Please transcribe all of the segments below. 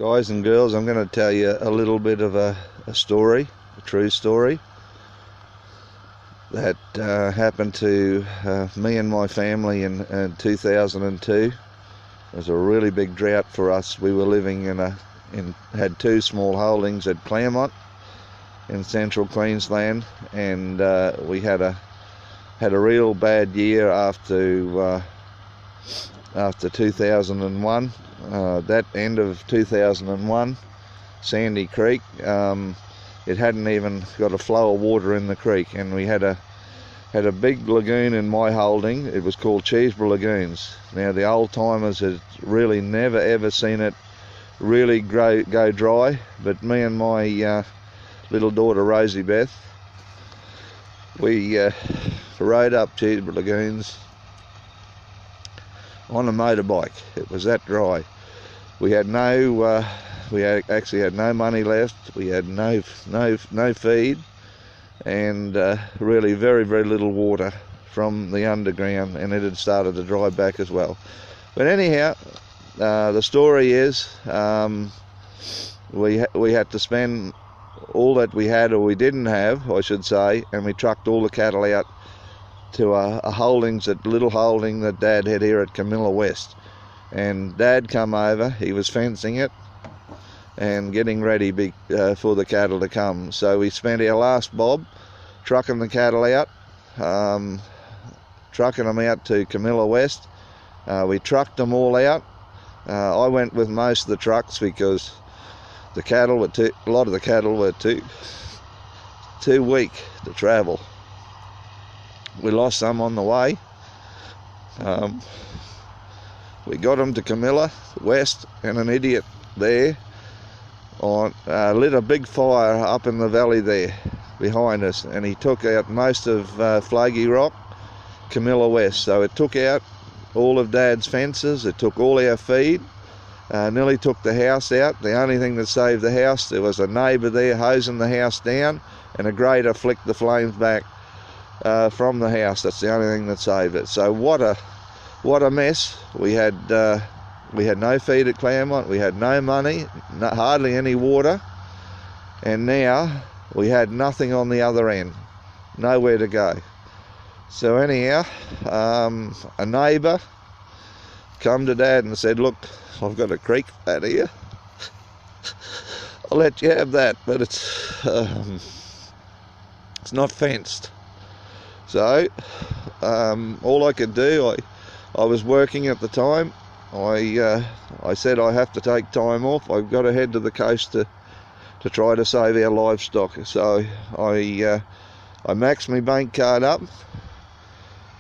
Guys and girls, I'm going to tell you a little bit of a story, a true story that happened to me and my family in 2002. It was a really big drought for us. We were living had two small holdings at Claremont in central Queensland, and we had a real bad year after 2001. That end of 2001, Sandy Creek, it hadn't even got a flow of water in the creek, and we had a big lagoon in my holding. It was called Cheeseborough Lagoons. Now the old timers had really never ever seen it really go dry, but me and my little daughter Rosie Beth, we rode up Cheeseborough Lagoons on a motorbike. It was that dry. We had actually had no money left. We had no feed, and really very little water from the underground, and it had started to dry back as well. But anyhow, the story is we had to spend all that we had, or we didn't have, I should say, and we trucked all the cattle out to a little holding that Dad had here at Camilla West. And Dad come over, he was fencing it and getting ready for the cattle to come. So we spent our last bob trucking the cattle out, trucking them out to Camilla West. We trucked them all out. I went with most of the trucks because a lot of the cattle were too weak to travel. We lost some on the way. We got them to Camilla West, and an idiot there lit a big fire up in the valley there behind us, and he took out most of Flagy Rock, Camilla West. So it took out all of Dad's fences, it took all our feed, nearly took the house out. The only thing that saved the house, there was a neighbour there hosing the house down, and a grader flicked the flames back from the house. That's the only thing that saved it. So what a mess. We had no feed at Claremont, we had no money, hardly any water, and now we had nothing on the other end, nowhere to go. So anyhow, a neighbour come to Dad and said, "Look, I've got a creek out here. I'll let you have that, but it's not fenced." So all I could do, I was working at the time. I said I have to take time off. I've got to head to the coast to try to save our livestock. So I maxed my bank card up.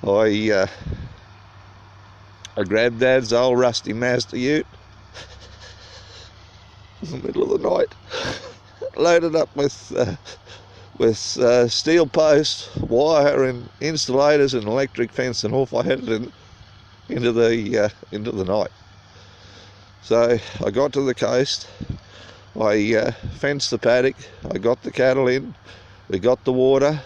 I grabbed Dad's old rusty Mazda ute in the middle of the night, loaded up with steel posts, wire, and insulators and electric fence, and off I headed into the night. So I got to the coast, I fenced the paddock, I got the cattle in, we got the water,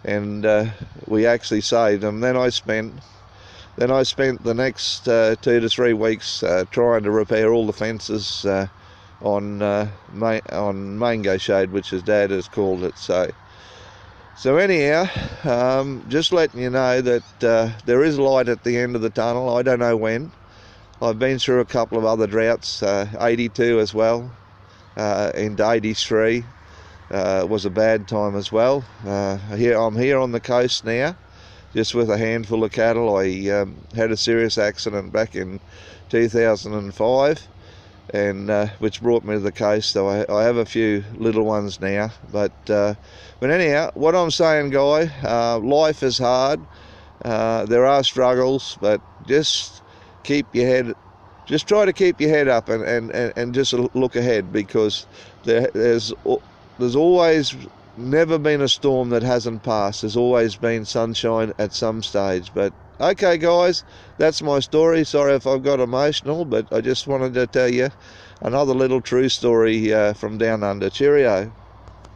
and we actually saved them. Then I spent the next 2 to 3 weeks trying to repair all the fences on Mango Shade, which as Dad has called it. So anyhow, just letting you know that there is light at the end of the tunnel. I don't know when. I've been through a couple of other droughts, 82 as well, and 83 was a bad time as well. I'm here on the coast now, just with a handful of cattle. I had a serious accident back in 2005, and which brought me to the coast. So I have a few little ones now. But anyhow, what I'm saying, Guy, life is hard. There are struggles, but just try to keep your head up and just look ahead, because there's always never been a storm that hasn't passed. There's always been sunshine at some stage. But okay, guys, that's my story. Sorry if I've got emotional, but I just wanted to tell you another little true story from down under. Cheerio.